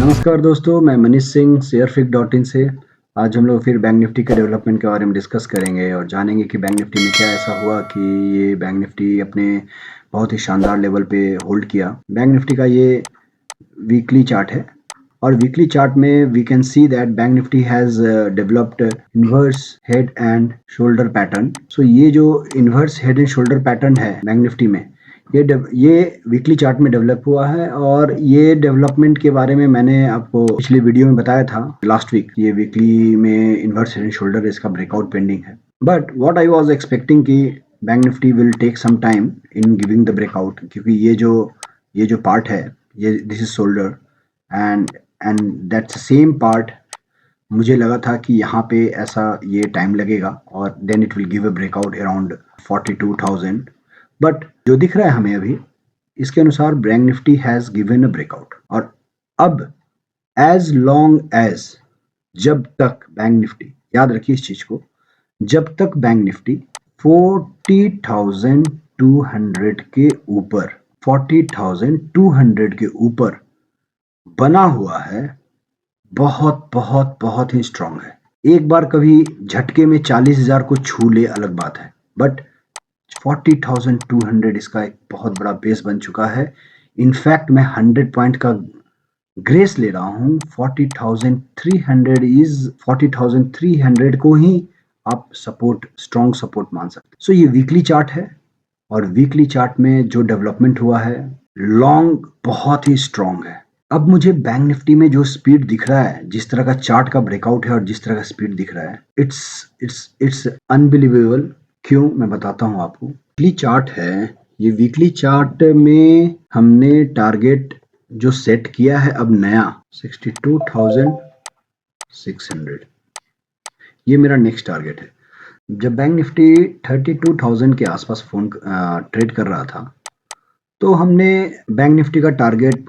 नमस्कार दोस्तों, मैं मनीष सिंह शेयरफिक.in से। आज हम लोग फिर बैंक निफ्टी के डेवलपमेंट के बारे में डिस्कस करेंगे और जानेंगे कि बैंक निफ्टी में क्या ऐसा हुआ कि ये बैंक निफ्टी अपने बहुत ही शानदार लेवल पे होल्ड किया। बैंक निफ्टी का ये वीकली चार्ट है और वीकली चार्ट में we can see that Bank Nifty has developed inverse head and shoulder pattern. So ये जो inverse head and shoulder pattern है बैंक निफ्टी में, ये वीकली चार्ट में डेवलप हुआ है और ये डेवलपमेंट के बारे में मैंने आपको पिछली वीडियो में बताया था लास्ट वीक। ये वीकली में इन्वर्स हेड एंड शोल्डर इसका ब्रेकआउट पेंडिंग है, but what I was expecting कि Bank Nifty will take some time in giving the breakout, क्योंकि ये जो पार्ट है, ये this is shoulder and that's same part. मुझे लगा था कि यहाँ पे ऐसा ये टाइम लगेगा और then it will give a breakout around 42,000, but जो दिख रहा है हमें अभी, इसके अनुसार bank Nifty has given a breakout. और अब एज लॉन्ग एज, जब तक बैंक निफ्टी, याद रखिए इस चीज को, जब तक बैंक निफ्टी 40,200 के ऊपर 40,200 के ऊपर बना हुआ है, बहुत बहुत बहुत ही स्ट्रांग है। एक बार कभी झटके में 40,000 को छू ले अलग बात है, बट 40,200 इसका एक बहुत बड़ा बेस बन चुका है। इनफैक्ट मैं 100 पॉइंट का ग्रेस ले रहा हूँ। 40,300 को ही आप सपोर्ट, स्ट्रॉन्ग सपोर्ट मान सकते। सो ये वीकली चार्ट है और वीकली चार्ट में जो डेवलपमेंट हुआ है, लॉन्ग बहुत ही स्ट्रॉन्ग है। अब मुझे बैंक निफ्टी में जो स्पीड दिख रहा है, जिस तरह का चार्ट का ब्रेकआउट है और जिस तरह का स्पीड दिख रहा है, इट्स अनबिलीवेबल। क्यों, मैं बताता हूँ आपको। वीकली चार्ट है, ये वीकली चार्ट में हमने टारगेट जो सेट किया है अब नया 62,600, ये मेरा नेक्स्ट टारगेट है। जब बैंक निफ्टी 32,000 के आसपास ट्रेड कर रहा था, तो हमने बैंक निफ्टी का टारगेट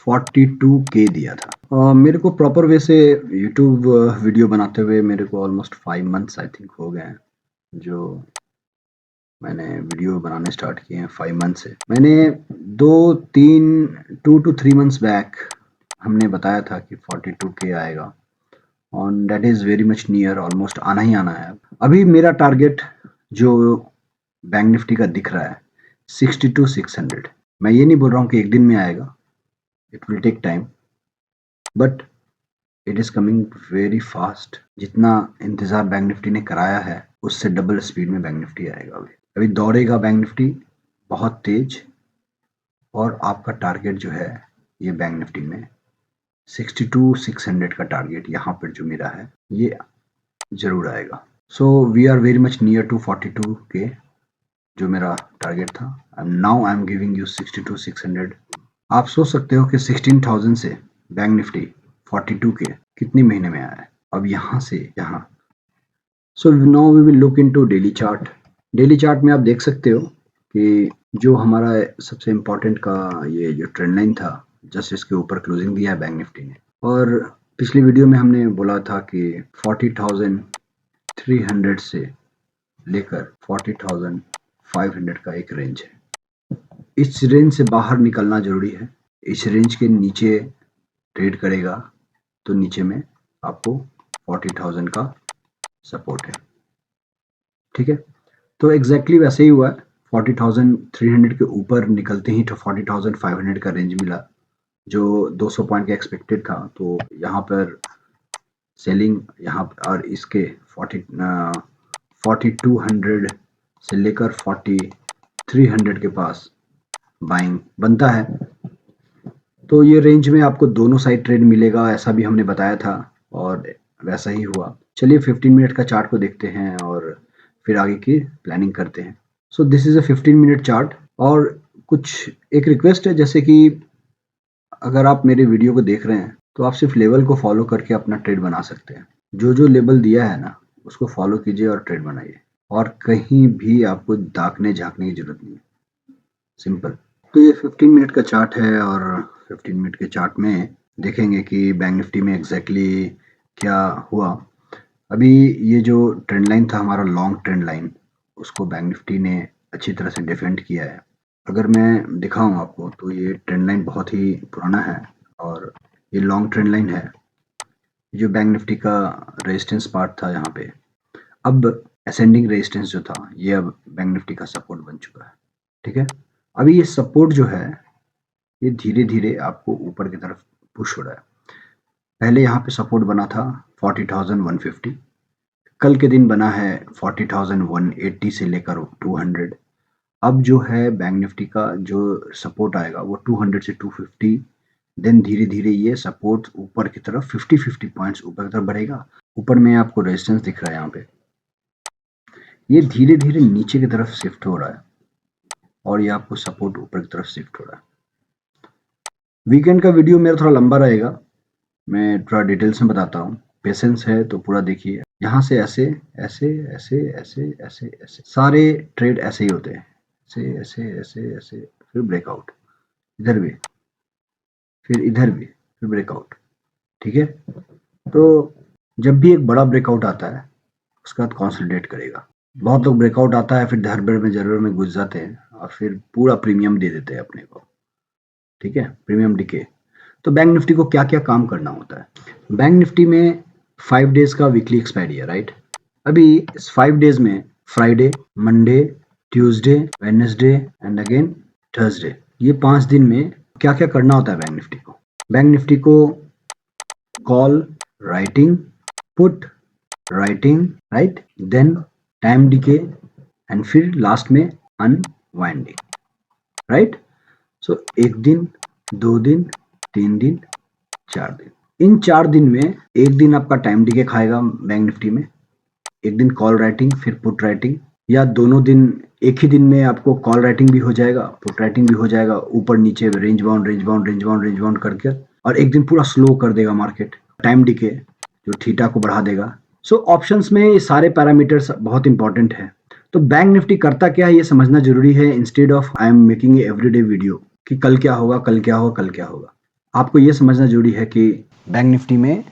42K दिया था। मेरे को प्रॉपर वे से यूट्यूब वीडियो बनाते हुए मेरे को ऑलमोस्ट 5 मंथ्स आई थिंक हो गए हैं, जो मैंने वीडियो बनाने स्टार्ट किए हैं 5 मंथ से। मैंने 2 to 3 मंथ्स बैक हमने बताया था कि 42K आएगा, और that is very much near, almost आना ही आना है। अभी मेरा टारगेट जो बैंक निफ्टी का दिख रहा है 62,600। मैं ये नहीं बोल रहा हूँ कि एक दिन में आएगा, it will take time, but it is coming very fast. जितना इंतज़ार बैंक निफ्टी ने कराया है, उससे डबल स्पीड में बैंक निफ्टी आएगा। अभी दौड़ेगा बैंक निफ्टी बहुत तेज, और आपका टारगेट जो है ये बैंक निफ्टी में 62,600 का टारगेट यहाँ पर जो मेरा है, ये जरूर आएगा। So we are very much near to 42K जो मेरा टारगेट था, and now I am giving you 62,600। आप सोच सकते हो कि 16,000 से बैंक निफ्टी 42K कितने महीने में आया है, अब यहाँ से यहाँ। So now we will look into daily chart. Daily chart में आप देख सकते हो कि जो हमारा सबसे इम्पोर्टेंट का ये जो ट्रेंड लाइन था, जस्ट इसके ऊपर क्लोजिंग दिया है बैंक निफ्टी ने। और पिछली वीडियो में हमने बोला था कि 40,300 से लेकर 40,500 का एक रेंज है। इस रेंज से बाहर निकलना जरूरी है। इस रेंज के नीचे ट्रेड करेगा तो नीचे में आपको 40,000 का सपोर्ट है, ठीक है। तो एग्जैक्टली वैसे ही हुआ है। 40,300 के ऊपर निकलते ही तो 40,500 का रेंज मिला, जो 200 पॉइंट का एक्सपेक्टेड था। तो यहाँ पर सेलिंग, यहाँ और इसके 4200 से लेकर 4300 के पास बाइंग बनता है। तो ये रेंज में आपको दोनों साइड ट्रेड मिलेगा, ऐसा भी हमने बताया था और वैसा ही हुआ। चलिए 15 मिनट का चार्ट को देखते हैं और फिर आगे की प्लानिंग करते हैं। So this is a 15 minute chart. और कुछ एक रिक्वेस्ट है, जैसे कि अगर आप मेरे वीडियो को देख रहे हैं तो आप सिर्फ लेवल को फॉलो करके अपना ट्रेड बना सकते हैं। जो लेवल दिया है ना, उसको फॉलो कीजिए और ट्रेड बनाइए, और कहीं भी आपको दागने झाँकने की जरूरत नहीं है, सिंपल। तो ये 15 मिनट का चार्ट है और 15 मिनट के चार्ट में देखेंगे कि बैंक निफ्टी में एग्जैक्टली क्या हुआ। अभी ये जो ट्रेंड लाइन था हमारा, लॉन्ग ट्रेंड लाइन, उसको बैंक निफ्टी ने अच्छी तरह से डिफेंड किया है। अगर मैं दिखाऊं आपको तो ये ट्रेंड लाइन बहुत ही पुराना है और ये लॉन्ग ट्रेंड लाइन है, जो बैंक निफ्टी का रेजिस्टेंस पार्ट था यहाँ पे। अब असेंडिंग रेजिस्टेंस जो था ये अब बैंक निफ्टी का सपोर्ट बन चुका है। ठीक है, अभी ये सपोर्ट जो है ये धीरे धीरे आपको ऊपर की तरफ पुश हो रहा है। पहले यहाँ पे सपोर्ट बना था 40,150, कल के दिन बना है 40,180 से लेकर 200। अब जो है बैंक निफ्टी का जो सपोर्ट आएगा वो 200 से 250, देन धीरे धीरे ये सपोर्ट ऊपर की तरफ 50 पॉइंट्स ऊपर की तरफ बढ़ेगा। ऊपर में आपको रेजिस्टेंस दिख रहा है यहाँ पे, ये धीरे धीरे नीचे की तरफ शिफ्ट हो रहा है और ये आपको सपोर्ट ऊपर की तरफ शिफ्ट हो रहा है। वीकेंड का वीडियो मेरा थोड़ा लंबा रहेगा, मैं थोड़ा डिटेल्स में बताता हूँ, पेशेंस है तो पूरा देखिए। यहाँ से ऐसे ऐसे ऐसे ऐसे ऐसे ऐसे सारे ट्रेड ऐसे ही होते हैं, ऐसे ऐसे ऐसे ऐसे, फिर ब्रेकआउट, इधर भी, फिर इधर भी, फिर ब्रेकआउट। ठीक है, तो जब भी एक बड़ा ब्रेकआउट आता है उसके बाद कंसोलिडेट करेगा। बहुत लोग ब्रेकआउट आता है फिर धड़बड़ में जरूर में घुस जाते हैं और फिर पूरा प्रीमियम दे देते हैं अपने को। ठीक है, प्रीमियम डिके। तो बैंक निफ्टी को क्या क्या काम करना होता है? बैंक निफ्टी में 5 डेज का वीकली एक्सपायरी है, राइट? अभी इस 5 डेज में Friday, Monday, Tuesday, Wednesday and again Thursday, ये 5 दिन में क्या क्या करना होता है बैंक निफ्टी को? बैंक निफ्टी को call writing, put writing, right, then time decay and फिर लास्ट में अनवाइंडिंग, राइट? सो 1 दिन, 2 दिन, 3 दिन, 4 दिन। इन 4 दिन में एक दिन आपका टाइम डिके खाएगा बैंक निफ्टी में, एक दिन कॉल राइटिंग फिर पुट राइटिंग, या दोनों दिन एक ही दिन में आपको कॉल राइटिंग भी हो जाएगा, पुट राइटिंग भी हो जाएगा, ऊपर नीचे range bound range bound range bound range bound करके, और एक दिन पूरा स्लो कर देगा मार्केट, टाइम डिके जो थीटा को बढ़ा देगा। सो ऑप्शंस में ये सारे पैरामीटर्स बहुत इंपॉर्टेंट है। तो बैंक निफ्टी करता क्या है ये समझना जरूरी है, instead of I am making everyday video कि कल क्या होगा कल क्या होगा कल क्या होगा। आपको ये समझना जरूरी है कि बैंक निफ्टी में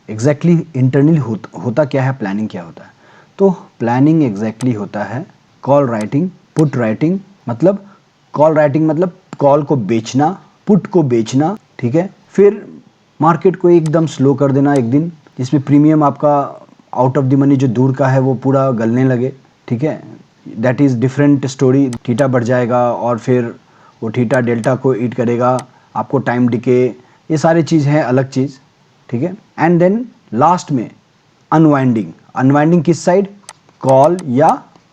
एग्जैक्टली इंटरनल होता क्या है, प्लानिंग क्या होता है। तो प्लानिंग एग्जैक्टली होता है कॉल राइटिंग, पुट राइटिंग, मतलब कॉल राइटिंग मतलब कॉल को बेचना, पुट को बेचना, ठीक है, फिर मार्केट को एकदम स्लो कर देना एक दिन, जिसमें प्रीमियम आपका आउट ऑफ द मनी जो दूर का है वो पूरा गलने लगे। ठीक है, that is different story, theta बढ़ जाएगा और फिर वो थीटा डेल्टा को ईट करेगा, आपको टाइम डिके, ये सारी चीज़ है अलग चीज़। ठीक है, एंड देन लास्ट में अनवाइंडिंग। अनवाइंडिंग किस साइड? कॉल या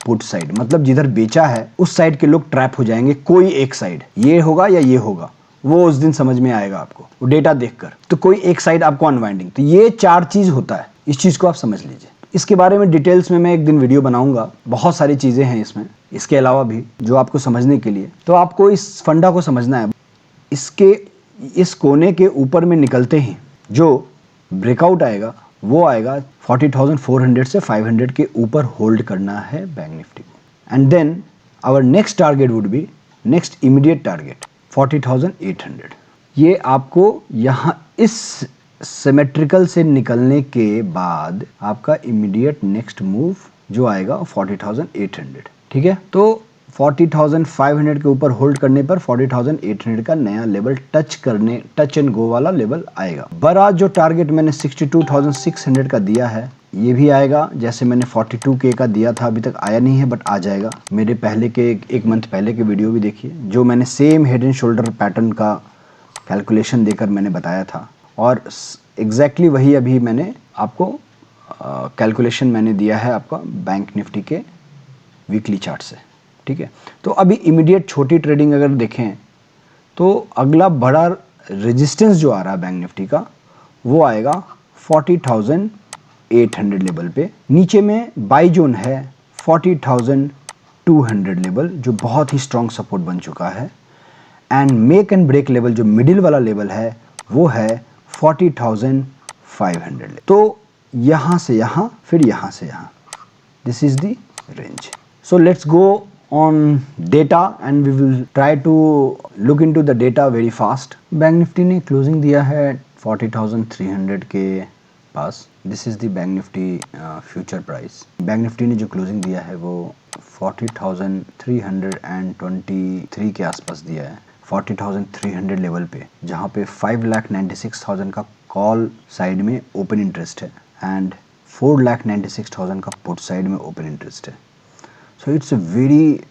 पुट साइड, मतलब जिधर बेचा है उस साइड के लोग ट्रैप हो जाएंगे, कोई एक साइड, ये होगा या ये होगा, वो उस दिन समझ में आएगा आपको वो डेटा देखकर, तो कोई एक साइड आपको अनवाइंडिंग। तो ये 4 चीज होता है, इस चीज को आप समझ लीजिए। इसके बारे में डिटेल्स में मैं एक दिन वीडियो बनाऊंगा, बहुत सारी चीजें हैं इसमें, इसके अलावा भी जो आपको समझने के लिए। तो आपको इस फंडा को समझना है। इसके इस कोने के ऊपर में निकलते ही जो ब्रेकआउट आएगा वो आएगा 40,400 से 500 के ऊपर होल्ड करना है बैंक निफ्टी को, and then our next target would be, next immediate target 40,800। ये आपको यहाँ इस सिमेट्रिकल से निकलने के बाद आपका इमीडिएट नेक्स्ट मूव जो आएगा 40,800। ठीक है, तो 40,500 के ऊपर होल्ड करने पर 40,800 का नया लेवल टच एंड गो वाला लेवल आएगा। बड़ा जो टारगेट मैंने 62,600 का दिया है ये भी आएगा, जैसे मैंने 42K का दिया था, अभी तक आया नहीं है बट आ जाएगा। मेरे पहले के एक मंथ पहले के वीडियो भी देखिए, जो मैंने same head and shoulder pattern का कैलकुलेशन देकर मैंने बताया था, और एग्जैक्टली वही अभी मैंने आपको कैलकुलेशन मैंने दिया है आपका बैंक निफ्टी के वीकली चार्ट से। ठीक है, तो अभी इमीडिएट छोटी ट्रेडिंग अगर देखें तो अगला बड़ा रेजिस्टेंस जो आ रहा है बैंक निफ्टी का वो आएगा 40,800 लेवल पे। नीचे में बाई जोन है 40,200 लेवल, जो बहुत ही स्ट्रॉन्ग सपोर्ट बन चुका है, and make and break level जो मिडिल वाला लेवल है वो है 40,500। तो यहाँ से यहाँ फिर यहाँ से यहाँ, this is the range. So let's go on data and we will try to look into the data very fast. Bank Nifty ने क्लोजिंग दिया है 40,300 के पास। This is the Bank Nifty future price. Bank Nifty ने जो closing दिया है वो 40,323 के आसपास दिया है। 40,300 लेवल पे, जहाँ पे 5,96,000 का कॉल साइड में ओपन इंटरेस्ट है एंड 4,96,000 का पुट साइड में ओपन इंटरेस्ट है। So it's a very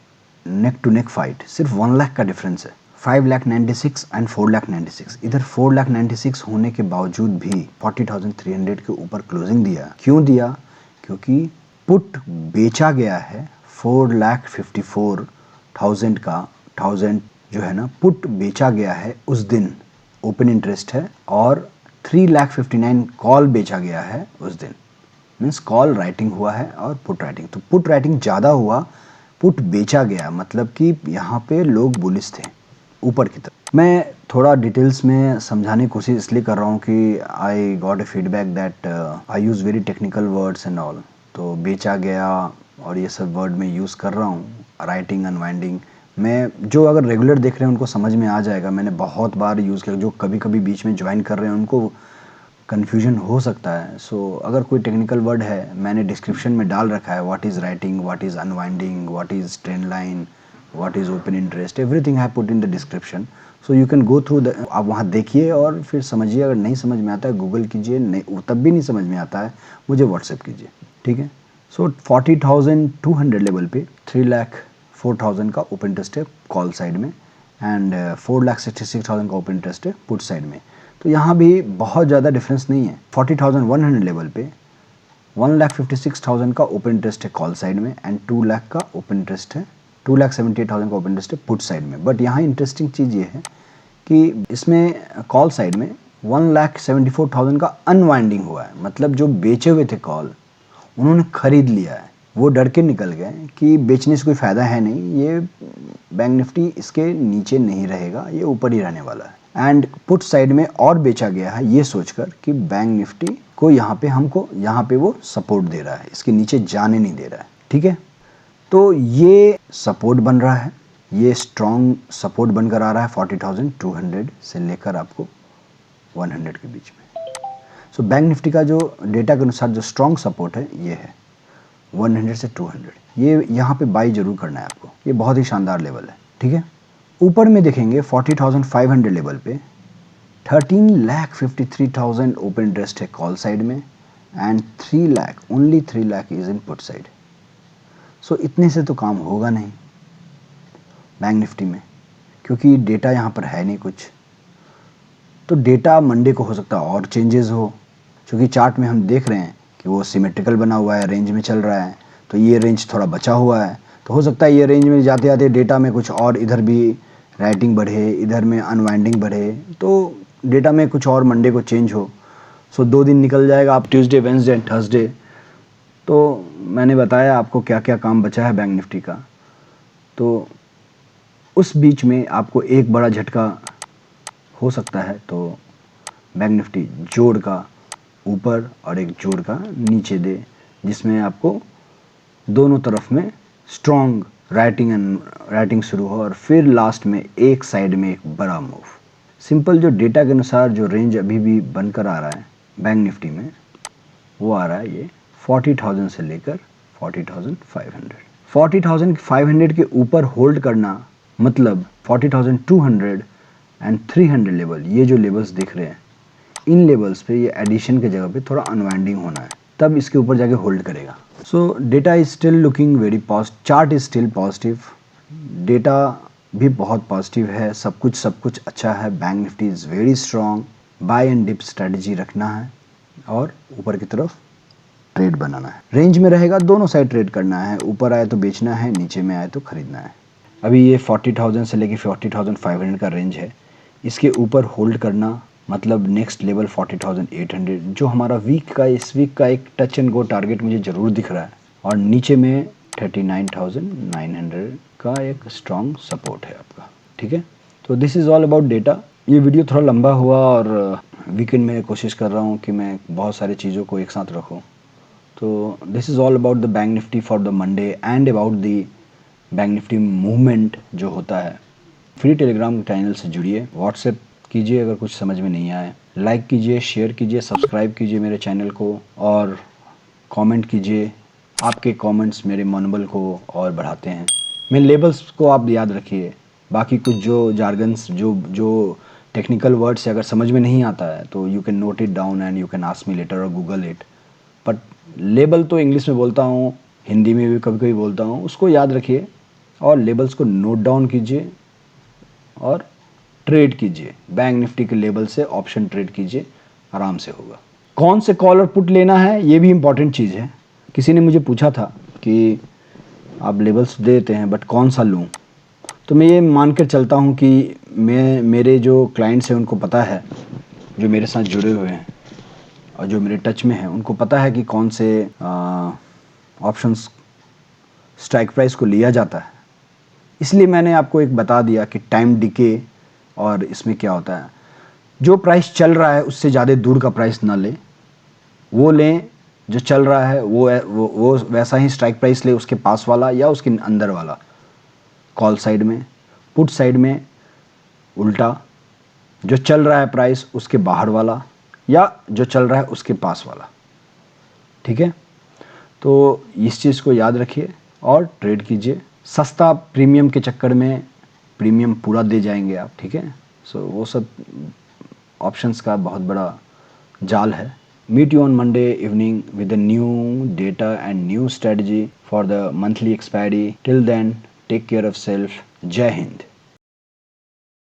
neck to neck fight. सिर्फ 1 लाख का डिफरेंस है, 5,96,000 एंड 4,96,000। इधर 4,96,000 होने के बावजूद भी 40,300 के ऊपर क्लोजिंग दिया। क्यों दिया? क्योंकि पुट बेचा गया है 4,54,000 का, 1000 जो है ना, पुट बेचा गया है उस दिन, ओपन इंटरेस्ट है, और 3,59,000 कॉल बेचा गया है उस दिन। मीन्स कॉल राइटिंग हुआ है और पुट राइटिंग, तो पुट राइटिंग ज़्यादा हुआ, पुट बेचा गया, मतलब कि यहाँ पे लोग बुलिश थे ऊपर की तरफ। मैं थोड़ा डिटेल्स में समझाने की कोशिश इसलिए कर रहा हूँ कि I got a feedback that I use very technical words and all. तो बेचा गया और ये सब वर्ड मैं यूज़ कर रहा हूँ, राइटिंग अनवाइंडिंग। मैं जो अगर रेगुलर देख रहे हैं उनको समझ में आ जाएगा, मैंने बहुत बार यूज़ किया। जो कभी कभी बीच में ज्वाइन कर रहे हैं उनको कन्फ्यूजन हो सकता है। सो अगर कोई टेक्निकल वर्ड है, मैंने डिस्क्रिप्शन में डाल रखा है, what is writing, what is unwinding, what is trend line, what is open interest, everything I put in the description. So you can go through the, आप वहाँ देखिए और फिर समझिए। अगर नहीं समझ में आता है गूगल कीजिए, नहीं तब भी नहीं समझ में आता है मुझे व्हाट्सएप कीजिए, ठीक है। सो 40,200 लेवल पे 3,04,000 का ओपन इंटरेस्ट है कॉल साइड में एंड 4,66,000 का ओपन इंटरेस्ट है पुट साइड में। तो यहाँ भी बहुत ज़्यादा डिफरेंस नहीं है। 40,100 लेवल पे 1,56,000 का ओपन इंटरेस्ट है कॉल साइड में एंड 2 लाख का ओपन इंटरेस्ट है, 2,78,000 का ओपन इंटरेस्ट है पुट साइड में। बट यहाँ इंटरेस्टिंग चीज़ ये है कि इसमें कॉल साइड में 1,74,000 का अनवाइंडिंग हुआ है, मतलब जो बेचे हुए थे कॉल उन्होंने खरीद लिया है। वो डर के निकल गए कि बेचने से कोई फ़ायदा है नहीं, ये बैंक निफ्टी इसके नीचे नहीं रहेगा, ये ऊपर ही रहने वाला है। एंड पुट साइड में और बेचा गया है ये सोचकर कि बैंक निफ्टी को यहाँ पे हमको यहाँ पे वो सपोर्ट दे रहा है, इसके नीचे जाने नहीं दे रहा है, ठीक है। तो ये सपोर्ट बन रहा है, ये स्ट्रॉन्ग सपोर्ट बनकर आ रहा है 40,200 से लेकर आपको 100 के बीच में। सो बैंक निफ्टी का जो डेटा के अनुसार जो स्ट्रॉन्ग सपोर्ट है ये है 100 से 200। ये यहाँ पे बाई जरूर करना है आपको, ये बहुत ही शानदार लेवल है, ठीक है। ऊपर में देखेंगे 40,500 लेवल पे 13,53,000 ओपन इंटरेस्ट है कॉल साइड में and 3 lakh, only 3 lakh is in put side. So इतने से तो काम होगा नहीं बैंक निफ्टी में, क्योंकि डेटा यहाँ पर है नहीं कुछ। तो डेटा मंडे को हो सकता है और चेंजेस हो, क्योंकि चार्ट में हम देख रहे हैं कि वो सिमेट्रिकल बना हुआ है, रेंज में चल रहा है, तो ये रेंज थोड़ा बचा हुआ है। तो हो सकता है ये रेंज में जाते जाते डेटा में कुछ और, इधर भी राइटिंग बढ़े, इधर में अनवाइंडिंग बढ़े, तो डेटा में कुछ और मंडे को चेंज हो। सो 2 दिन निकल जाएगा, आप ट्यूसडे, वेंसडे एंड थर्सडे। तो मैंने बताया आपको क्या क्या काम बचा है बैंक निफ्टी का। तो उस बीच में आपको एक बड़ा झटका हो सकता है, तो बैंक निफ्टी जोड़ का ऊपर और एक जोड़ का नीचे दे, जिसमें आपको दोनों तरफ में स्ट्रॉन्ग राइटिंग शुरू हो और फिर लास्ट में एक साइड में एक बड़ा मूव। सिंपल जो डेटा के अनुसार जो रेंज अभी भी बनकर आ रहा है बैंक निफ्टी में, वो आ रहा है ये 40,000 से लेकर 40,500। 40,500 के ऊपर होल्ड करना मतलब 40,200 एंड 300 लेवल, ये जो लेवल्स दिख रहे हैं, इन लेवल्स पे ये एडिशन के जगह पे थोड़ा अनवाइंडिंग होना है, तब इसके ऊपर जाके होल्ड करेगा। So data is still looking very positive, chart is still positive, data भी बहुत पॉजिटिव है, सब कुछ अच्छा है। Bank Nifty is very strong, buy and dip strategy रखना है और ऊपर की तरफ ट्रेड बनाना है। रेंज में रहेगा, दोनों साइड ट्रेड करना है, ऊपर आए तो बेचना है, नीचे में आए तो खरीदना है। अभी ये 40,000 से लेके 40,500 का रेंज है, इसके ऊपर होल्ड करना मतलब नेक्स्ट लेवल 40,800, जो हमारा वीक का, इस वीक का एक टच एंड गो टारगेट मुझे ज़रूर दिख रहा है, और नीचे में 39,900 का एक स्ट्रॉन्ग सपोर्ट है आपका, ठीक है। तो this is all about data. ये वीडियो थोड़ा लंबा हुआ और वीकेंड में कोशिश कर रहा हूँ कि मैं बहुत सारी चीज़ों को एक साथ रखूँ। तो this is all about the Bank Nifty for the Monday and about the Bank Nifty movement जो होता है। फ्री टेलीग्राम चैनल से जुड़िए, व्हाट्सएप कीजिए अगर कुछ समझ में नहीं आए, लाइक कीजिए, शेयर कीजिए, सब्सक्राइब कीजिए मेरे चैनल को और कमेंट कीजिए। आपके कमेंट्स मेरे मनोबल को और बढ़ाते हैं। मेरे लेबल्स को आप याद रखिए, बाकी कुछ जो जार्गन्स जो जो टेक्निकल वर्ड्स अगर समझ में नहीं आता है तो you can note it down and you can ask me later और गूगल इट। बट लेबल तो इंग्लिश में बोलता हूँ, हिंदी में भी कभी कभी बोलता हूँ, उसको याद रखिए और लेबल्स को नोट डाउन कीजिए और ट्रेड कीजिए। बैंक निफ्टी के लेबल से ऑप्शन ट्रेड कीजिए, आराम से होगा। कौन से कॉल और पुट लेना है ये भी इंपॉर्टेंट चीज़ है। किसी ने मुझे पूछा था कि आप लेबल्स देते हैं बट कौन सा लूँ, तो मैं ये मान कर चलता हूँ कि मेरे जो क्लाइंट्स हैं उनको पता है, जो मेरे साथ जुड़े हुए हैं और जो मेरे टच में हैं उनको पता है कि कौन से ऑप्शंस स्ट्राइक प्राइस को लिया जाता है। इसलिए मैंने आपको एक बता दिया कि टाइम डिके और इसमें क्या होता है। जो प्राइस चल रहा है उससे ज़्यादा दूर का प्राइस ना लें, वो लें जो चल रहा है वो वैसा ही स्ट्राइक प्राइस ले, उसके पास वाला या उसके अंदर वाला। कॉल साइड में, पुट साइड में उल्टा, जो चल रहा है प्राइस उसके बाहर वाला या जो चल रहा है उसके पास वाला। ठीक है, तो इस चीज़ को याद रखिए और ट्रेड कीजिए। सस्ता प्रीमियम के चक्कर में प्रीमियम पूरा दे जाएंगे आप। ठीक है, सो वो सब ऑप्शंस का बहुत बड़ा जाल है। Meet you on Monday evening with a new data and new strategy for the monthly expiry. Till then take care of self. जय हिंद।